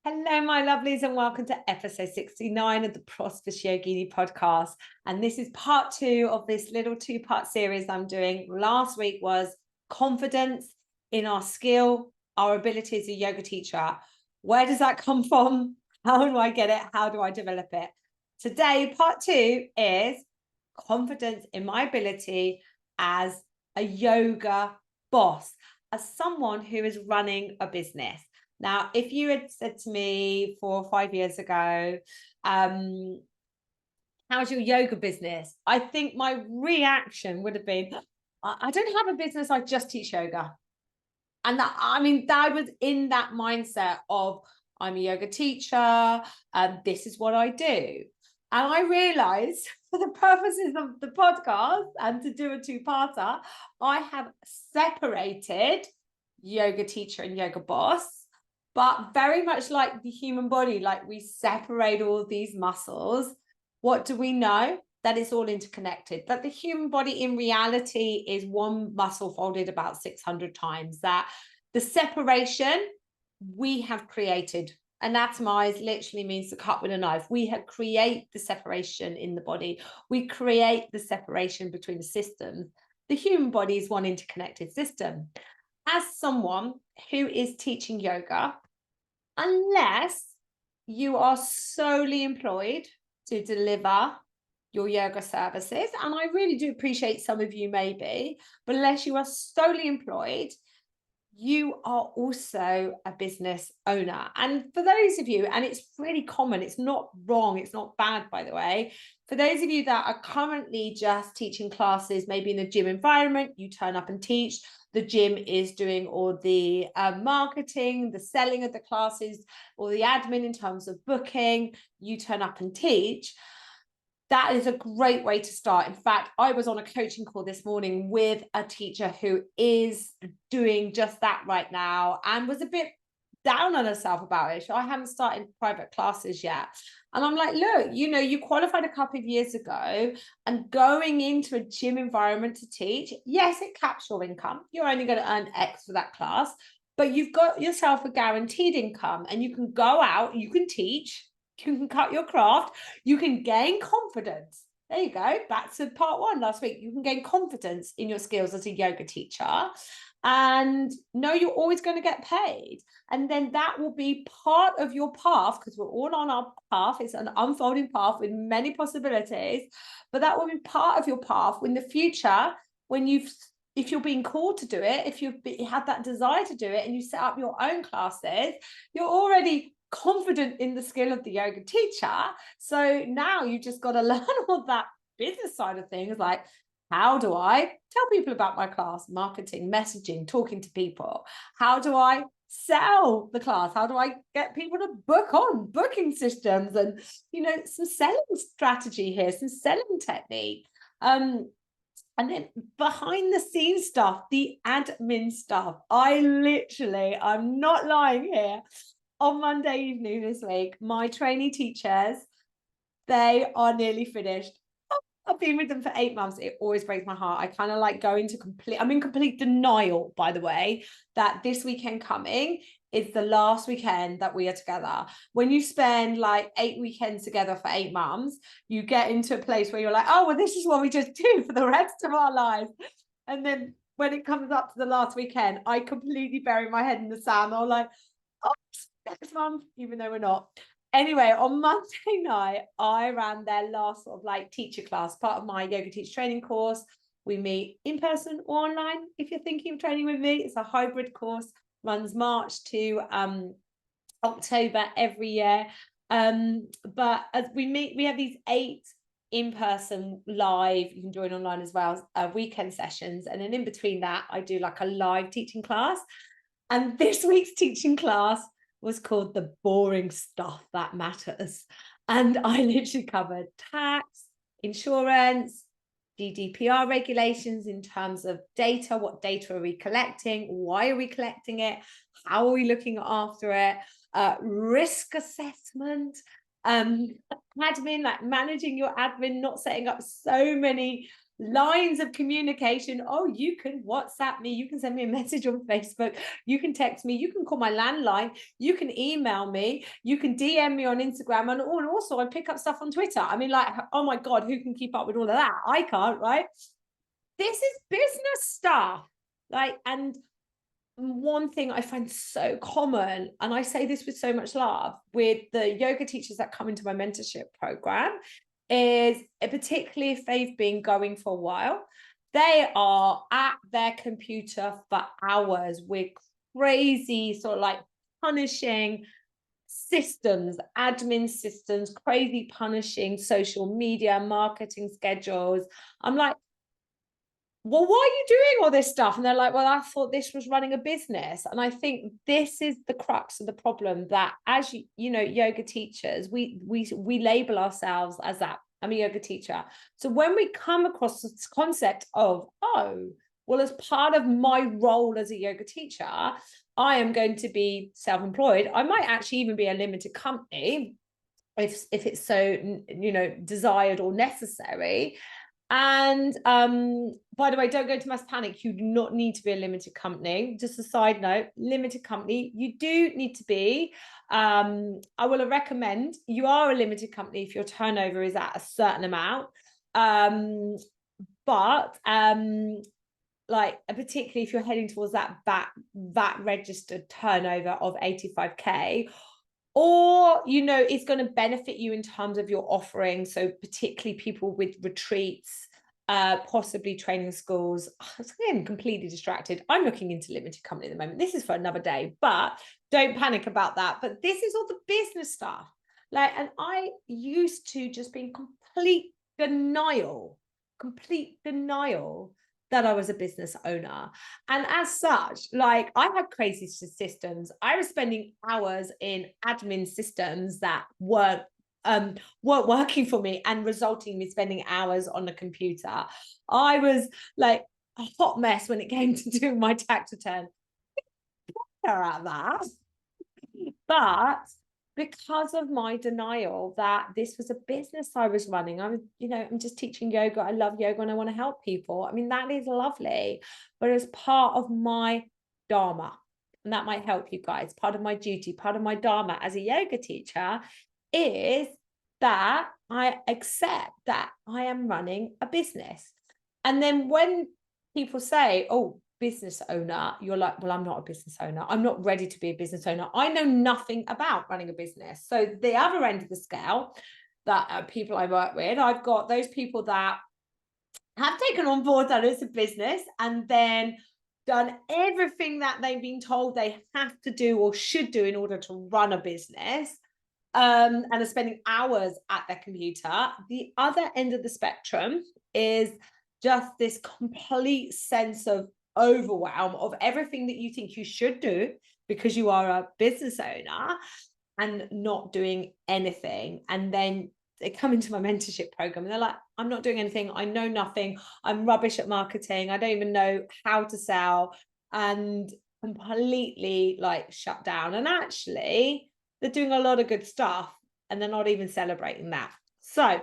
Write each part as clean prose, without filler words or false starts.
Hello, my lovelies, and welcome to episode 69 of the Prosperous Yogini podcast. And this is part two of this little two-part series I'm doing. Last week was confidence in our skill, our ability as a yoga teacher. Where does that come from? How do I get it? How do I develop it? Today, part two is confidence in my ability as a yoga boss, as someone who is running a business. Now, if you had said to me 4 or 5 years ago, how's your yoga business? I think my reaction would have been, I don't have a business, I just teach yoga. And that was in that mindset of, I'm a yoga teacher, and this is what I do. And I realized, for the purposes of the podcast and to do a two-parter, I have separated yoga teacher and yoga boss. But very much like the human body, like we separate all these muscles, what do we know? That it's all interconnected. That the human body in reality is one muscle folded about 600 times. That the separation we have created. Anatomize literally means to cut with a knife. We have create the separation in the body. We create the separation between the systems. The human body is one interconnected system. As someone who is teaching yoga, unless you are solely employed to deliver your yoga services, and I really do appreciate some of you maybe, but unless you are solely employed, you are also a business owner. And for those of you, and it's really common, it's not wrong, it's not bad, by the way, for those of you that are currently just teaching classes, maybe in a gym environment, you turn up and teach. The gym is doing all the marketing, the selling of the classes, or the admin in terms of booking. You turn up and teach. That is a great way to start. In fact, I was on a coaching call this morning with a teacher who is doing just that right now and was a bit down on herself about it. I haven't started private classes yet. And I'm like, look, you qualified a couple of years ago, and going into a gym environment to teach, yes, it caps your income. You're only going to earn X for that class, but you've got yourself a guaranteed income, and you can go out, you can teach, you can cut your craft, you can gain confidence. There you go. Back to part one last week. You can gain confidence in your skills as a yoga teacher and know you're always going to get paid. And then that will be part of your path, because we're all on our path. It's an unfolding path with many possibilities, but that will be part of your path in the future when if you're being called to do it, if you have that desire to do it and you set up your own classes, you're already confident in the skill of the yoga teacher. So now you just got to learn all that business side of things, like, how do I tell people about my class? Marketing, messaging, talking to people. How do I sell the class? How do I get people to book on booking systems? And, some selling strategy here, some selling technique. And then behind the scenes stuff, the admin stuff. I'm not lying here. On Monday evening this week, my trainee teachers, they are nearly finished. I've been with them for 8 months. It always breaks my heart. I kind of like go into I'm in complete denial, by the way, that this weekend coming is the last weekend that we are together. When you spend like 8 weekends together for 8 months, you get into a place where you're like, oh, well, this is what we just do for the rest of our lives. And then when it comes up to the last weekend, I completely bury my head in the sand. I'm like, oh, next month, even though we're not. Anyway, on Monday night, I ran their last sort of like teacher class, part of my yoga teacher training course. We meet in person or online. If you're thinking of training with me, it's a hybrid course, runs March to October every year. But as we meet, we have these 8 in-person live, you can join online as well, weekend sessions. And then in between that, I do like a live teaching class. And this week's teaching class was called The Boring Stuff That Matters. And I literally covered tax, insurance, GDPR regulations in terms of data. What data are we collecting? Why are we collecting it? How are we looking after it? Risk assessment, admin, like managing your admin, not setting up so many lines of communication. Oh, you can WhatsApp me, you can send me a message on Facebook, you can text me, you can call my landline, you can email me, you can DM me on Instagram, and also I pick up stuff on Twitter. I mean, like, oh my God, who can keep up with all of that? I can't, right? This is business stuff. Like, and one thing I find so common, and I say this with so much love, with the yoga teachers that come into my mentorship program, is particularly if they've been going for a while, they are at their computer for hours with crazy sort of like punishing systems, admin systems, crazy punishing social media marketing schedules. I'm like, well, why are you doing all this stuff? And they're like, well, I thought this was running a business. And I think this is the crux of the problem, that as you know, yoga teachers, we label ourselves as that. I'm a yoga teacher. So when we come across this concept of, oh, well, as part of my role as a yoga teacher, I am going to be self-employed. I might actually even be a limited company if it's so, you know, desired or necessary. And by the way, don't go to mass panic. You do not need to be a limited company. Just a side note, limited company, you do need to be. I will recommend you are a limited company if your turnover is at a certain amount. But like particularly if you're heading towards that VAT registered turnover of 85k, or, you know, it's going to benefit you in terms of your offering. So particularly people with retreats, possibly training schools. I'm completely distracted. I'm looking into limited company at the moment. This is for another day, but don't panic about that. But this is all the business stuff. Like, and I used to just be in complete denial that I was a business owner. And as such, like, I had crazy systems. I was spending hours in admin systems that weren't working for me and resulting in me spending hours on the computer. I was like a hot mess when it came to doing my tax return. At that. But because of my denial that this was a business I was running, I was, you know, I'm just teaching yoga. I love yoga and I want to help people. I mean, that is lovely, but as part of my dharma, and that might help you guys, part of my duty, part of my dharma as a yoga teacher is that I accept that I am running a business. And then when people say, oh, business owner, you're like, well, I'm not a business owner. I'm not ready to be a business owner. I know nothing about running a business. So the other end of the scale, that people I work with, I've got those people that have taken on board that it's a business and then done everything that they've been told they have to do or should do in order to run a business, and are spending hours at their computer. The other end of the spectrum is just this complete sense of overwhelm of everything that you think you should do because you are a business owner and not doing anything. And then they come into my mentorship program and they're like, I'm not doing anything. I know nothing. I'm rubbish at marketing. I don't even know how to sell, and completely like shut down. And actually, they're doing a lot of good stuff and they're not even celebrating that. So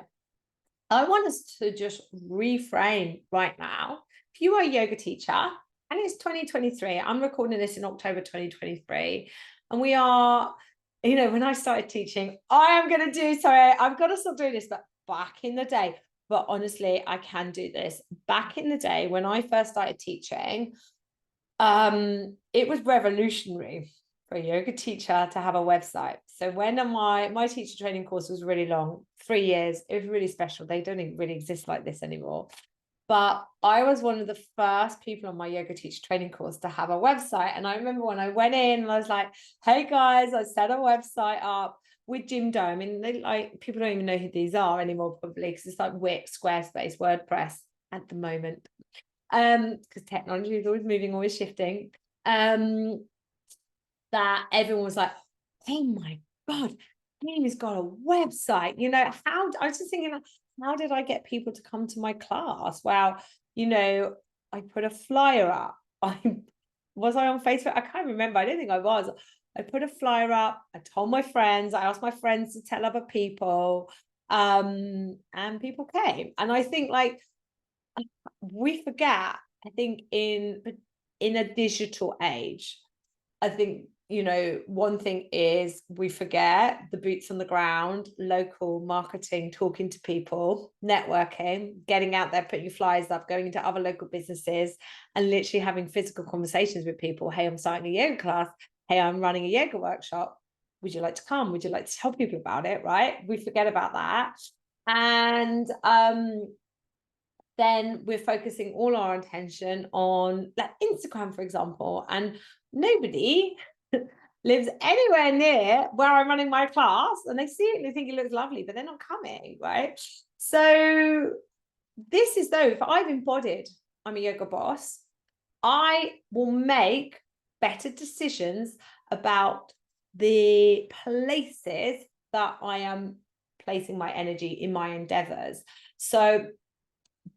I want us to just reframe right now. If you are a yoga teacher and it's 2023, I'm recording this in October 2023, and we are, you know, when I started teaching, I've got to stop doing this, but back in the day, but honestly, I can do this. Back in the day, when I first started teaching, it was revolutionary for a yoga teacher to have a website. So when my teacher training course was really long, 3 years, it was really special. They don't even really exist like this anymore. But I was one of the first people on my yoga teacher training course to have a website. And I remember when I went in and I was like, hey guys, I set a website up with Jim Doe. I mean, people don't even know who these are anymore, probably, because it's like Wix, Squarespace, WordPress at the moment. Because technology is always moving, always shifting. That everyone was like, oh my God, Amy's got a website. You know, I was just thinking, how did I get people to come to my class? Well, you know, I put a flyer up. Was I on Facebook? I can't remember. I don't think I was. I put a flyer up. I told my friends. I asked my friends to tell other people, and people came. And I think, like, we forget, I think, in a digital age, I think, one thing is we forget the boots on the ground, local marketing, talking to people, networking, getting out there, putting your flyers up, going into other local businesses and literally having physical conversations with people. Hey, I'm starting a yoga class. Hey, I'm running a yoga workshop. Would you like to come? Would you like to tell people about it? Right? We forget about that. And then we're focusing all our attention on like Instagram, for example, and nobody lives anywhere near where I'm running my class, and they see it and they think it looks lovely, but they're not coming, right? So this is though, if I've embodied, I'm a yoga boss, I will make better decisions about the places that I am placing my energy in my endeavors. So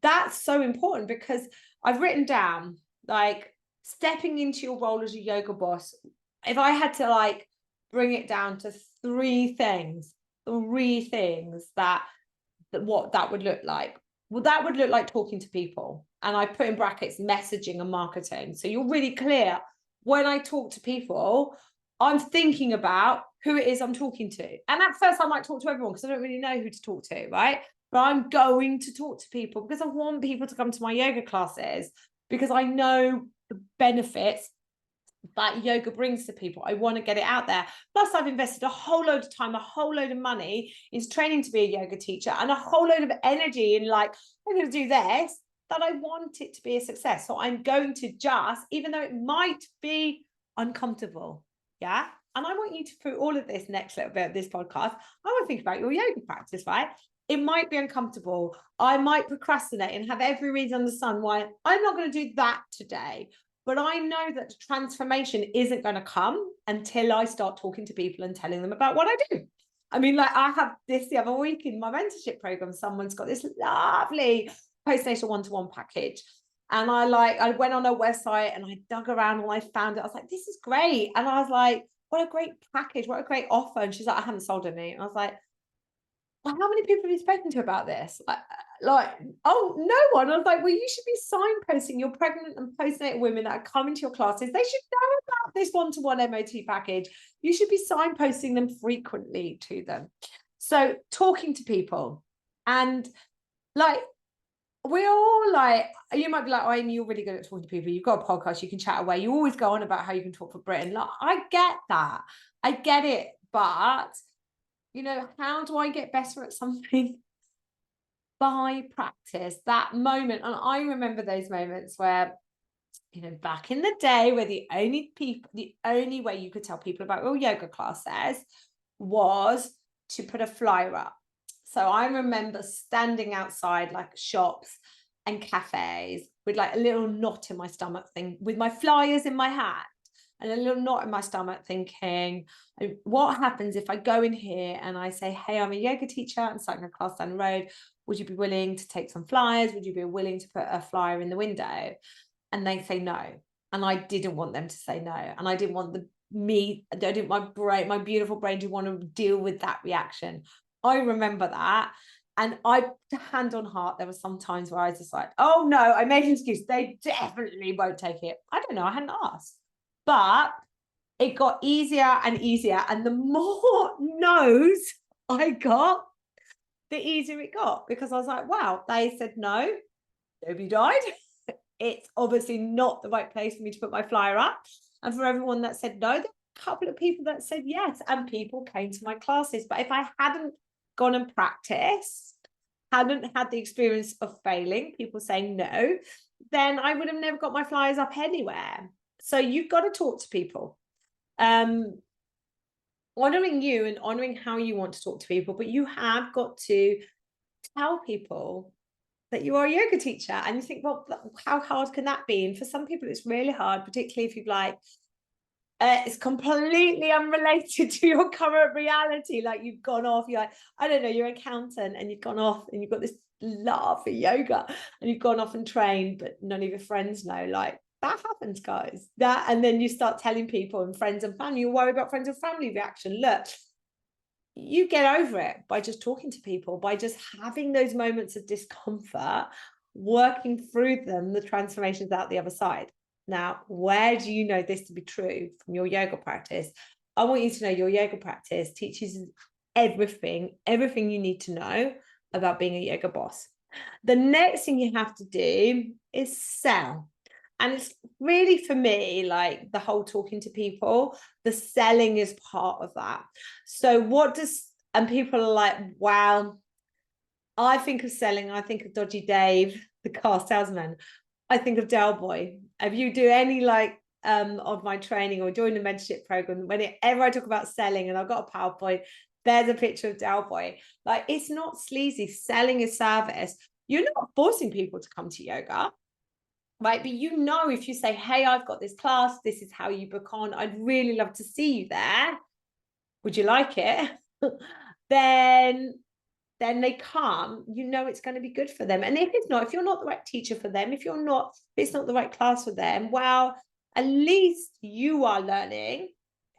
that's so important, because I've written down, like, stepping into your role as a yoga boss, if I had to like bring it down to three things that what that would look like. Well, that would look like talking to people. And I put in brackets messaging and marketing. So you're really clear, when I talk to people, I'm thinking about who it is I'm talking to. And at first I might talk to everyone because I don't really know who to talk to, right? But I'm going to talk to people because I want people to come to my yoga classes, because I know the benefits that yoga brings to people. I want to get it out there. Plus, I've invested a whole load of time, a whole load of money into training to be a yoga teacher, and a whole load of energy in like, I'm going to do this, that I want it to be a success. So I'm going to just, even though it might be uncomfortable, yeah. And I want you to, through all of this next little bit of this podcast, I want to think about your yoga practice, right? It might be uncomfortable. I might procrastinate and have every reason under the sun why I'm not going to do that today. But I know that the transformation isn't going to come until I start talking to people and telling them about what I do. I mean, like, I have this the other week in my mentorship program, someone's got this lovely postnatal one-to-one package. And I went on her website and I dug around and I found it. I was like, this is great. And I was like, what a great package, what a great offer. And she's like, I haven't sold any. And I was like, well, how many people have you spoken to about this? Like, oh, no one. I was like, well, you should be signposting your pregnant and postnatal women that are coming to your classes. They should know about this one-to-one MOT package. You should be signposting them frequently to them. So talking to people, and like, we're all like, you might be like, oh, Amy, you're really good at talking to people. You've got a podcast, you can chat away. You always go on about how you can talk for Britain. Like, I get that. I get it. But how do I get better at something? By practice, that moment. And I remember those moments where, back in the day, where the only way you could tell people about your yoga classes was to put a flyer up. So I remember standing outside like shops and cafes with like a little knot in my stomach thing, with my flyers in my hand and a little knot in my stomach, thinking, what happens if I go in here and I say, hey, I'm a yoga teacher and starting a class down the road. Would you be willing to take some flyers? Would you be willing to put a flyer in the window? And they say no. And I didn't want them to say no. And I didn't want my beautiful brain to want to deal with that reaction. I remember that. And hand on heart, there were some times where I was just like, oh no, I made an excuse. They definitely won't take it. I don't know. I hadn't asked. But it got easier and easier. And the more no's I got, the easier it got, because I was like, wow, they said no, nobody died. It's obviously not the right place for me to put my flyer up. And for everyone that said no, there were a couple of people that said yes, and people came to my classes. But if I hadn't gone and practiced, hadn't had the experience of failing, people saying no, then I would have never got my flyers up anywhere. So you've got to talk to people. Honoring you and honoring how you want to talk to people, but you have got to tell people that you are a yoga teacher. And you think, well, how hard can that be? And for some people it's really hard, particularly if you've like, it's completely unrelated to your current reality. Like, you've gone off, you're like, I don't know, you're an accountant and you've gone off and you've got this love for yoga and you've gone off and trained, but none of your friends know. Like, that happens, guys. And then you start telling people and friends and family, you worry about friends and family reaction. Look, you get over it by just talking to people, by just having those moments of discomfort. working through them, the transformations out the other side. Now, where do you know this to be true from your yoga practice? I want you to know your yoga practice teaches everything you need to know about being a yoga boss. The next thing you have to do is sell. And it's really, for me, like the whole talking to people, the selling is part of that. So and people are like, wow, I think of selling, I think of Dodgy Dave, the car salesman. I think of Del Boy. If you do any of my training or join the mentorship program, whenever I talk about selling and I've got a PowerPoint, there's a picture of Del Boy. Like, it's not sleazy. Selling is service. You're not forcing people to come to yoga, right? But if you say, hey, I've got this class, this is how you book on, I'd really love to see you there. Would you like it? then they come, it's going to be good for them. And if you're not the right teacher for them, if it's not the right class for them, well, at least you are learning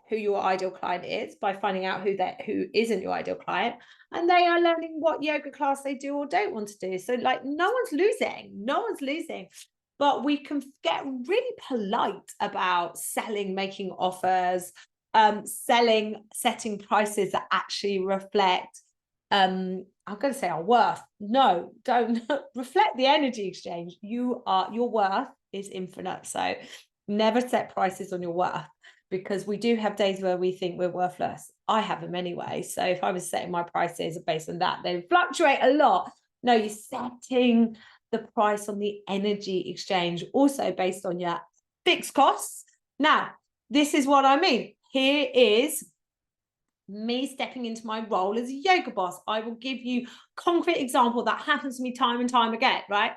who your ideal client is by finding out who isn't your ideal client, and they are learning what yoga class they do or don't want to do. So no one's losing. But we can get really polite about selling, making offers, setting prices that actually reflect I'm going to say our worth. No, don't reflect the energy exchange. Your worth is infinite. So never set prices on your worth, because we do have days where we think we're worthless. I have them anyway. So if I was setting my prices based on that, they fluctuate a lot. No, you're setting the price on the energy exchange, also based on your fixed costs. Now, this is what I mean. Here is me stepping into my role as a yoga boss. I will give you a concrete example that happens to me time and time again, right?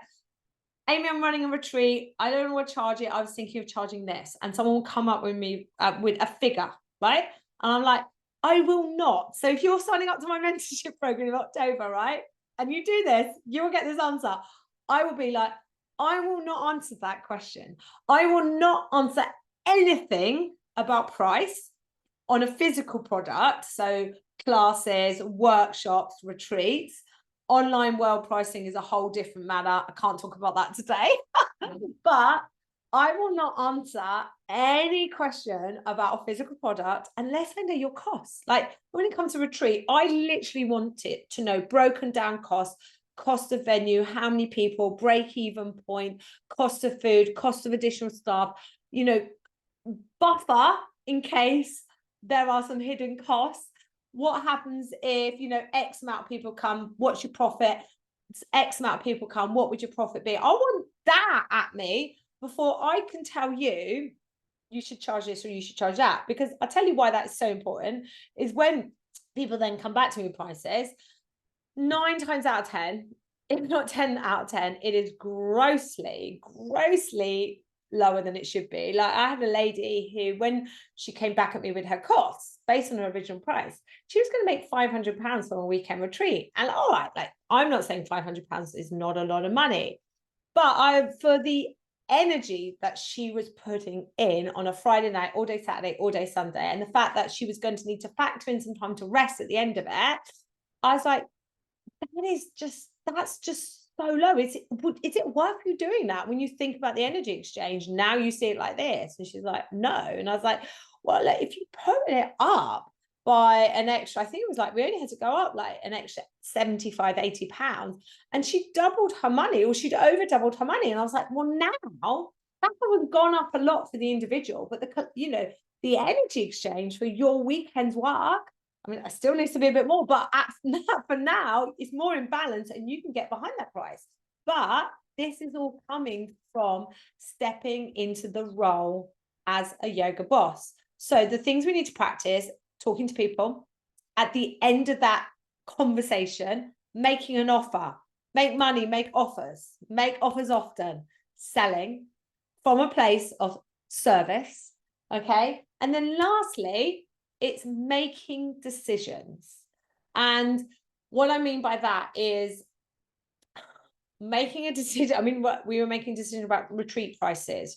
Amy, I'm running a retreat. I don't know what to charge it. I was thinking of charging this. And someone will come up with me with a figure, right? And I'm like, I will not. So if you're signing up to my mentorship program in October, right? And you do this, you will get this answer. I will be like, I will not answer that question. I will not answer anything about price on a physical product, so classes, workshops, retreats. Online world pricing is a whole different matter. I can't talk about that today. But I will not answer any question about a physical product unless I know your costs. Like, when it comes to retreat, I literally want it to know broken down costs, cost of venue, how many people, break even point, cost of food, cost of additional staff, buffer in case there are some hidden costs. What happens if X amount of people come? What's your profit? X amount of people come, what would your profit be? I want that at me before I can tell you should charge this or you should charge that. Because I'll tell you why that's so important is when people then come back to me with prices, 9 times out of 10, if not 10 out of 10, it is grossly lower than it should be. Like, I had a lady who, when she came back at me with her costs based on her original price, she was going to make £500 from a weekend retreat. And all right, like, I'm not saying £500 is not a lot of money, but for the energy that she was putting in on a Friday night, all day Saturday, all day Sunday, and the fact that she was going to need to factor in some time to rest at the end of it, I was like, that's just so low. Is it worth you doing that when you think about the energy exchange? Now you see it like this. And she's like, no. And I was like, well, if you put it up by an extra, I think it was like, we only had to go up like an extra 75, £80, and she doubled her money, or she'd over doubled her money. And I was like, well, now that would have gone up a lot for the individual, but the energy exchange for your weekend's work, I mean, I still needs to be a bit more, but for now, it's more in balance and you can get behind that price. But this is all coming from stepping into the role as a yoga boss. So the things we need to practice: talking to people, at the end of that conversation, making an offer, make money, make offers often, selling from a place of service. Okay. And then lastly, it's making decisions. And what I mean by that is making a decision. I mean, we were making a decision about retreat prices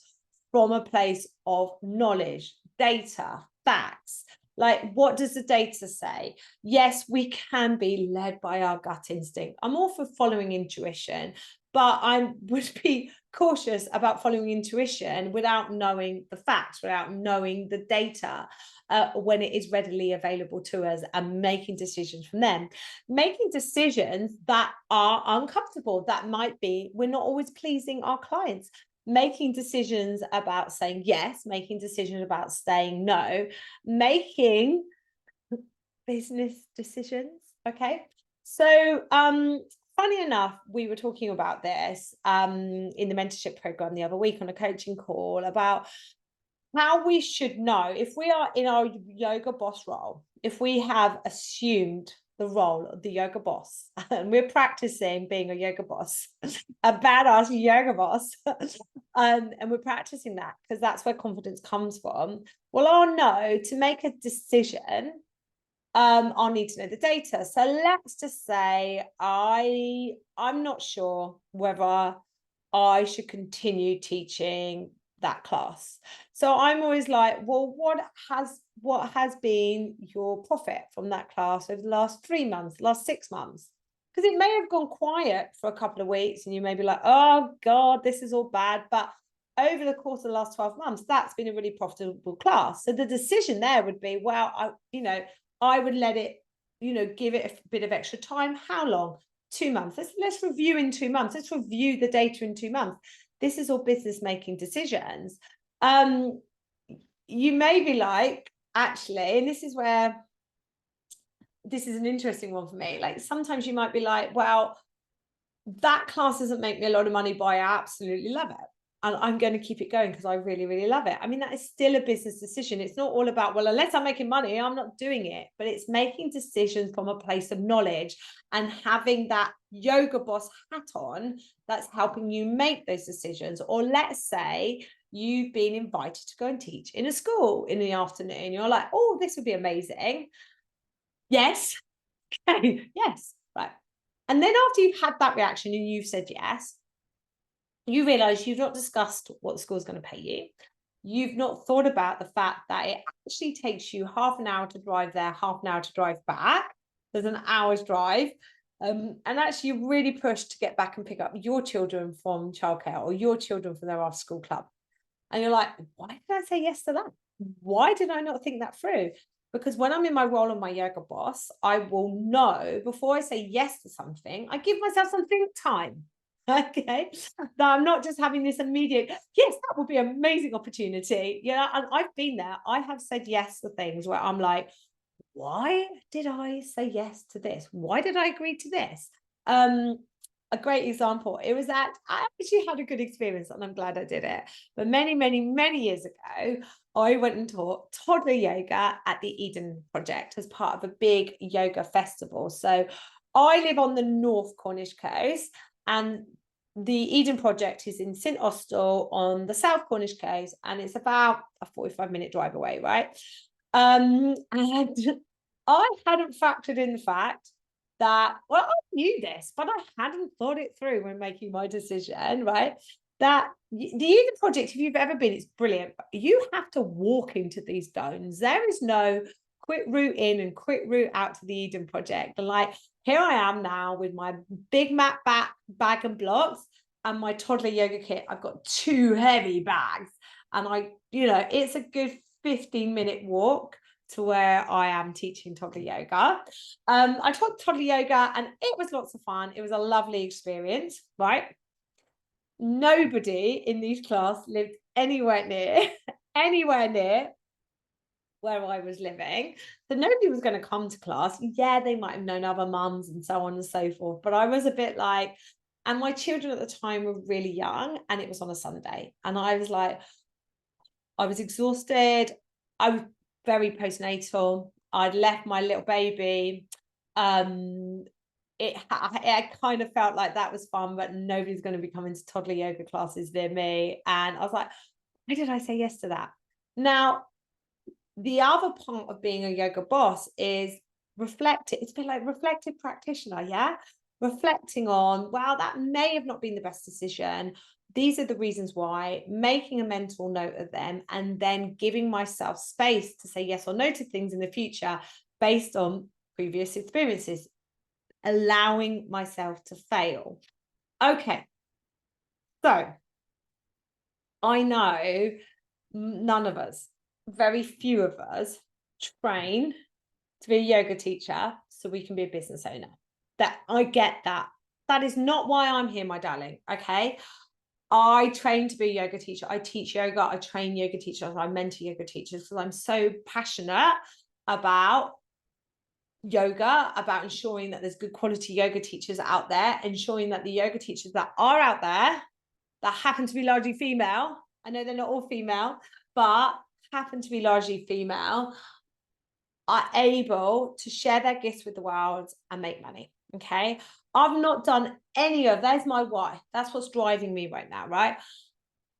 from a place of knowledge, data, facts. Like, what does the data say? Yes, we can be led by our gut instinct. I'm all for following intuition, but I would be cautious about following intuition without knowing the facts, without knowing the data, when it is readily available to us, and making decisions from them. Making decisions that are uncomfortable, that might be, we're not always pleasing our clients. Making decisions about saying yes, making decisions about saying no, making business decisions. Okay. So funny enough, we were talking about this in the mentorship program the other week on a coaching call, about how we should know if we are in our yoga boss role, if we have assumed the role of the yoga boss and we're practicing being a yoga boss, a badass yoga boss, and we're practicing that because that's where confidence comes from. Well, I'll know to make a decision, I'll need to know the data. So let's just say I'm not sure whether I should continue teaching that class. So I'm always like, well, what has been your profit from that class over the last 3 months, last 6 months? Because it may have gone quiet for a couple of weeks and you may be like, oh God, this is all bad. But over the course of the last 12 months, that's been a really profitable class. So the decision there would be, well, I would let it, give it a bit of extra time. How long? 2 months. Let's review in 2 months. Let's review the data in 2 months. This is all business making decisions. You may be like, actually, and this is where this is an interesting one for me. Like, sometimes you might be like, well, that class doesn't make me a lot of money, but I absolutely love it. And I'm going to keep it going because I really, really love it. I mean, that is still a business decision. It's not all about, well, unless I'm making money, I'm not doing it. But it's making decisions from a place of knowledge and having that yoga boss hat on that's helping you make those decisions. Or let's say you've been invited to go and teach in a school in the afternoon. You're like, oh, this would be amazing. Yes. Okay. Yes. Right. And then after you've had that reaction and you've said yes, you realize you've not discussed what the school is going to pay you. You've not thought about the fact that it actually takes you half an hour to drive there, half an hour to drive back. There's an hour's drive. And actually you really push to get back and pick up your children from childcare or your children from their after school club. And you're like, why did I say yes to that? Why did I not think that through? Because when I'm in my role of my yoga boss, I will know before I say yes to something, I give myself some think time. Okay, that I'm not just having this immediate, yes, that would be an amazing opportunity. And I've been there. I have said yes to things where I'm like, why did I say yes to this? Why did I agree to this? A great example, I actually had a good experience and I'm glad I did it. But many, many, many years ago, I went and taught toddler yoga at the Eden Project as part of a big yoga festival. So I live on the North Cornish coast, and the Eden Project is in St Austell on the South Cornish coast, and it's about a 45-minute drive away, right? And I hadn't factored in the fact that, well, I knew this, but I hadn't thought it through when making my decision, right? That the Eden Project, if you've ever been, it's brilliant. You have to walk into these domes. There is no quick route in and quick route out to the Eden Project. And like, here I am now with my big mat bag and blocks and my toddler yoga kit. I've got 2 heavy bags, and it's a good 15-minute walk to where I am teaching toddler yoga. I taught toddler yoga and it was lots of fun. It was a lovely experience, right? Nobody in these class lived anywhere near where I was living. So nobody was going to come to class. Yeah, they might have known other mums and so on and so forth. But I was a bit like, and my children at the time were really young and it was on a Sunday. And I was like, I was exhausted. I was very postnatal. I'd left my little baby. It kind of felt like that was fun, but nobody's going to be coming to toddler yoga classes near me. And I was like, why did I say yes to that? Now, the other part of being a yoga boss is reflective. It's a bit like reflective practitioner, yeah? reflecting on, wow, that may have not been the best decision. These are the reasons why, making a mental note of them, and then giving myself space to say yes or no to things in the future based on previous experiences, allowing myself to fail. Okay. So I know none of us, very few of us, train to be a yoga teacher so we can be a business owner. That I get that. That is not why I'm here, my darling. Okay. I train to be a yoga teacher. I teach yoga. I train yoga teachers. I mentor yoga teachers because I'm so passionate about yoga, about ensuring that there's good quality yoga teachers out there, ensuring that the yoga teachers that are out there that happen to be largely female, I know they're not all female, but happen to be largely female, are able to share their gifts with the world and make money. Okay. I've not done any of, there's my why. That's what's driving me right now, right?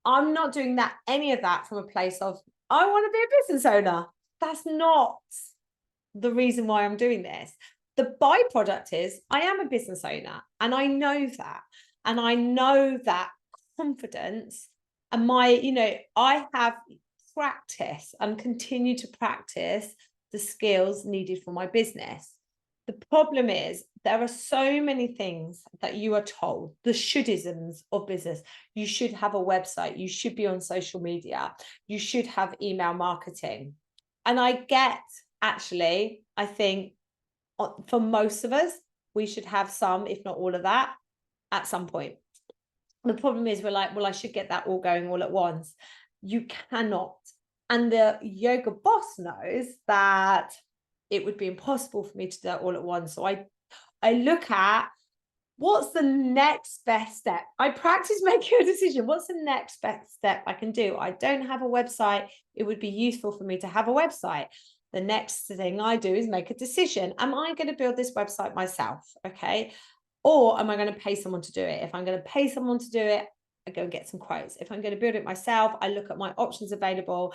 I'm not doing that, any of that from a place of, I want to be a business owner. That's not the reason why I'm doing this. The byproduct is I am a business owner, and I know that. And I know that confidence and I have practice and continue to practice the skills needed for my business. The problem is there are so many things that you are told, the should-isms of business. You should have a website. You should be on social media. You should have email marketing. And I get, actually, I think for most of us, we should have some, if not all of that, at some point. The problem is we're like, well, I should get that all going all at once. You cannot. And the yoga boss knows that it would be impossible for me to do that all at once. So I look at what's the next best step. I practice making a decision. What's the next best step I can do? I don't have a website. It would be useful for me to have a website. The next thing I do is make a decision. Am I going to build this website myself? Okay. Or am I going to pay someone to do it? If I'm going to pay someone to do it, I go and get some quotes. If I'm going to build it myself, I look at my options available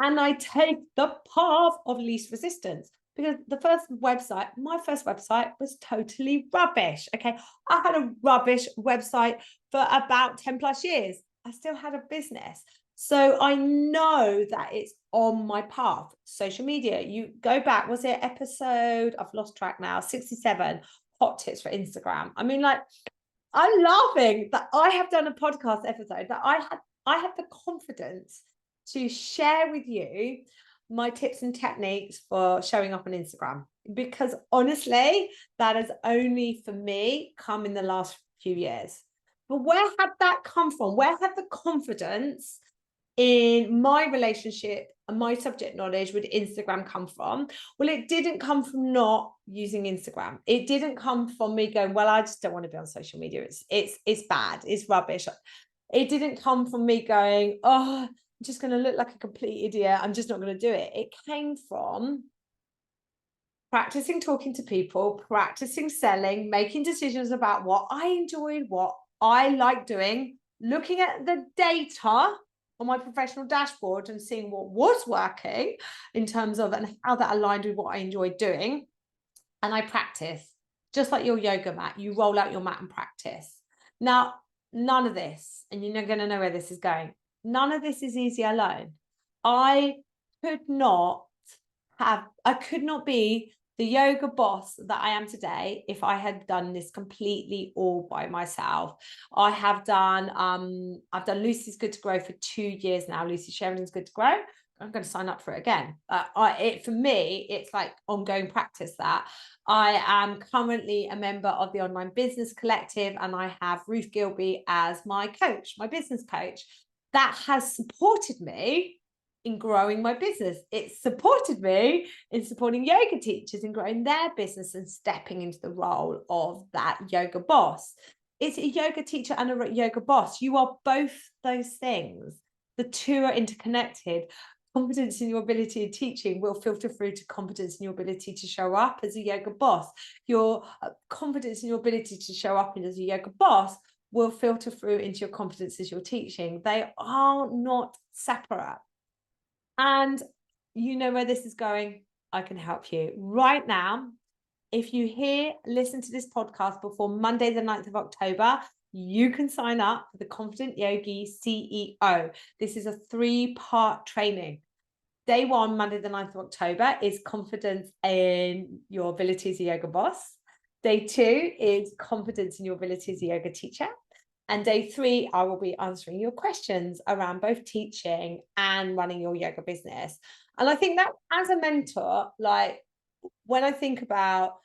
and I take the path of least resistance. Because my first website was totally rubbish. Okay. I had a rubbish website for about 10 plus years. I still had a business. So I know that it's on my path. Social media, you go back, was it episode, I've lost track now, 67, hot tips for Instagram. I mean, like, I'm laughing that I have done a podcast episode that I had the confidence to share with you my tips and techniques for showing up on Instagram, because honestly, that has only for me come in the last few years. But where had that come from? Where had the confidence in my relationship and my subject knowledge with Instagram come from? Well, it didn't come from not using Instagram. It didn't come from me going, well, I just don't want to be on social media. It's bad. It's rubbish. It didn't come from me going, oh, I'm just going to look like a complete idiot. I'm just not going to do it. It came from practicing talking to people, practicing selling, making decisions about what I enjoyed, what I like doing, looking at the data on my professional dashboard and seeing what was working in terms of and how that aligned with what I enjoyed doing. And I practice, just like your yoga mat, you roll out your mat and practice. Now, none of this, and you're not going to know where this is going, none of this is easy alone. I could not be the yoga boss that I am today if I had done this completely all by myself. I've done Lucy's Good to Grow for 2 years now. Lucy Sheridan's Good to Grow. I'm going to sign up for it again. For me, it's like ongoing practice that. I am currently a member of the Online Business Collective, and I have Ruth Gilby as my coach, my business coach. That has supported me in growing my business. It's supported me in supporting yoga teachers in growing their business and stepping into the role of that yoga boss. It's a yoga teacher and a yoga boss. You are both those things. The two are interconnected. Confidence in your ability of teaching will filter through to confidence in your ability to show up as a yoga boss. Your confidence in your ability to show up as a yoga boss will filter through into your confidence as you're teaching. They are not separate. And you know where this is going. I can help you right now. if you listen to this podcast before Monday, the 9th of October, you can sign up for the Confident Yogi CEO. This is a 3-part training. Day 1, Monday, the 9th of October, is confidence in your ability as a yoga boss. Day 2 is confidence in your ability as a yoga teacher. And day 3, I will be answering your questions around both teaching and running your yoga business. And I think that as a mentor, like when I think about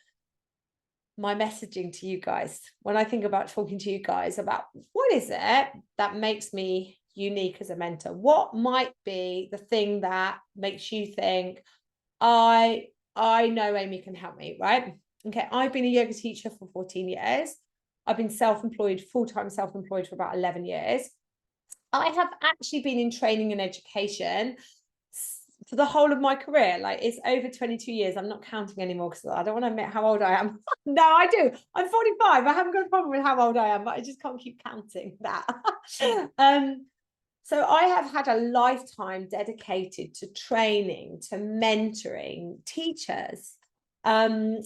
my messaging to you guys, when I think about talking to you guys about what is it that makes me unique as a mentor, what might be the thing that makes you think, I know Amy can help me, right? Okay, I've been a yoga teacher for 14 years. I've been self-employed, full-time self-employed for about 11 years. I have actually been in training and education for the whole of my career. Like, it's over 22 years. I'm not counting anymore because I don't want to admit how old I am. No, I do. I'm 45. I haven't got a problem with how old I am, but I just can't keep counting that. So I have had a lifetime dedicated to training, to mentoring teachers. And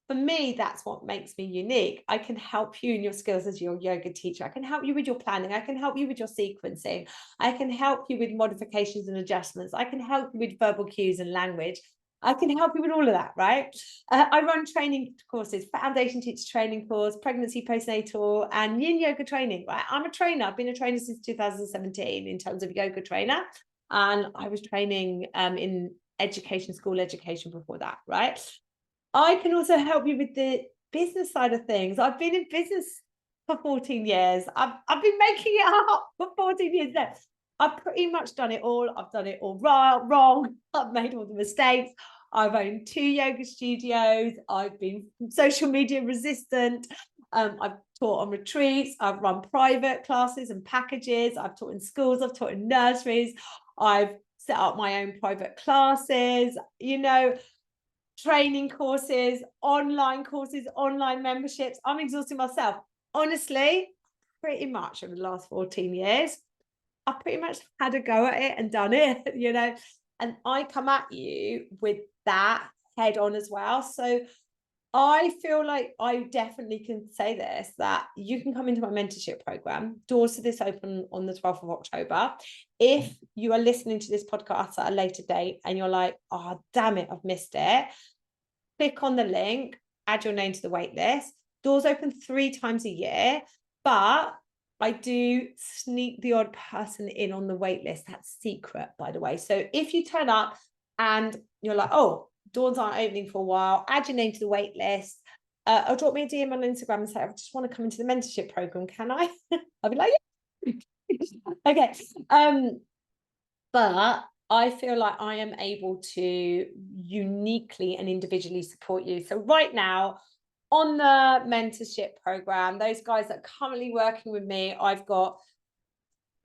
for me, that's what makes me unique. I can help you in your skills as your yoga teacher. I can help you with your planning. I can help you with your sequencing. I can help you with modifications and adjustments. I can help you with verbal cues and language. I can help you with all of that, right? I run training courses, foundation teacher training course, pregnancy, postnatal, and yin yoga training, right? I'm a trainer. I've been a trainer since 2017 in terms of yoga trainer. And I was training in education, school education before that, right? I can also help you with the business side of things. I've been in business for 14 years. I've been making it up for 14 years now. I've pretty much done it all. I've done it all wrong. I've made all the mistakes. I've owned 2 yoga studios. I've been social media resistant. I've taught on retreats. I've run private classes and packages. I've taught in schools. I've taught in nurseries. I've set up my own private classes, training courses, online memberships. I'm exhausting myself. Honestly, pretty much over the last 14 years, I pretty much had a go at it and done it, and I come at you with that head on as well. So I feel like I definitely can say this, that you can come into my mentorship program. Doors to this open on the 12th of October. If you are listening to this podcast at a later date and you're like, oh, damn it, I've missed it, click on the link, add your name to the wait list. Doors open 3 times a year, but I do sneak the odd person in on the wait list. That's secret, by the way. So if you turn up and you're like, oh, doors aren't opening for a while, add your name to the wait list, or drop me a DM on Instagram and say, I just want to come into the mentorship program. Can I? I'll be like, yeah. Okay. But I feel like I am able to uniquely and individually support you. So right now on the mentorship program, those guys that are currently working with me, I've got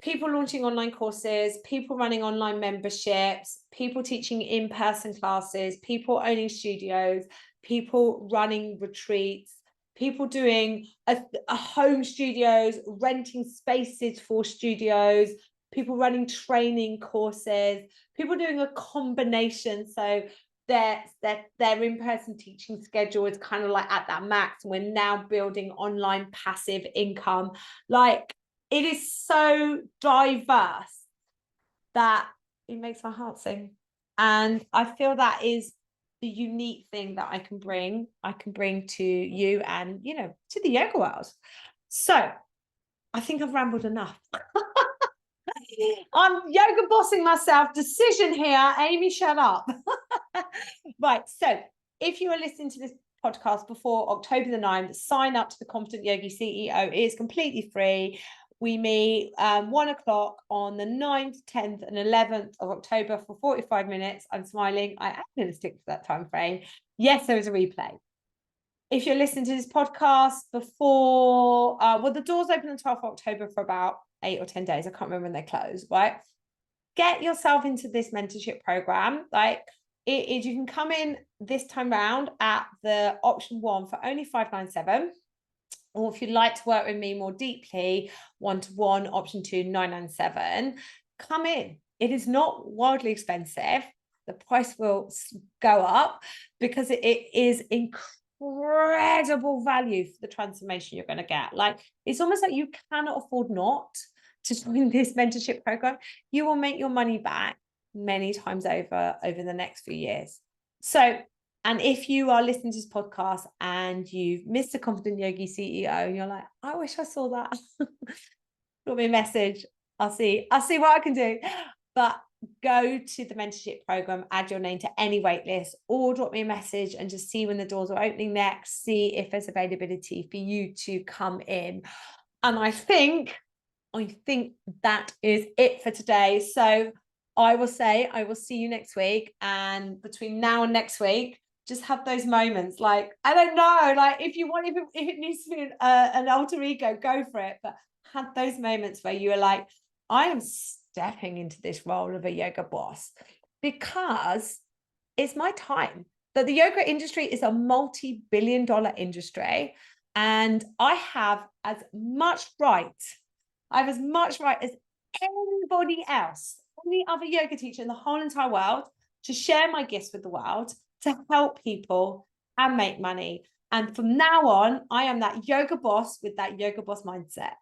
people launching online courses, people running online memberships, people teaching in-person classes, people owning studios, people running retreats, people doing a home studios, renting spaces for studios, people running training courses, people doing a combination. So their in-person teaching schedule is kind of like at that max. We're now building online passive income. Like, it is so diverse that it makes my heart sing. And I feel that is the unique thing that I can bring to you and, to the yoga world. So I think I've rambled enough. I'm yoga bossing myself. Decision here. Amy, shut up. Right. So if you are listening to this podcast before October the 9th, sign up to the Confident Yogi CEO. It is completely free. We meet 1 o'clock on the 9th, 10th, and 11th of October for 45 minutes. I'm smiling. I am going to stick to that time frame. Yes, there is a replay. If you're listening to this podcast before, the doors open on 12th of October for about 8 or 10 days. I can't remember when they close, right? Get yourself into this mentorship program. Like, it is, you can come in this time round at the option 1 for only $597. Or if you'd like to work with me more deeply, 1-to-1, option 2, $997. Come in. It is not wildly expensive. the price will go up, because it is incredible value for the transformation you're going to get. Like, it's almost like you cannot afford not to join this mentorship program. You will make your money back many times over the next few years. So, and if you are listening to this podcast and you've missed a Confident Yogi CEO and you're like, I wish I saw that, drop me a message. I'll see what I can do. But go to the mentorship program, add your name to any wait list, or drop me a message and just see when the doors are opening next, see if there's availability for you to come in. And I think that is it for today. So I will say, I will see you next week. And between now and next week, just have those moments. Like, I don't know, like if it needs to be an alter ego, go for it. But have those moments where you are like, I am stepping into this role of a yoga boss because it's my time. That the yoga industry is a multi-billion-dollar industry, and I have as much right as anybody else, any other yoga teacher in the whole entire world, to share my gifts with the world, to help people and make money. And from now on, I am that yoga boss with that yoga boss mindset.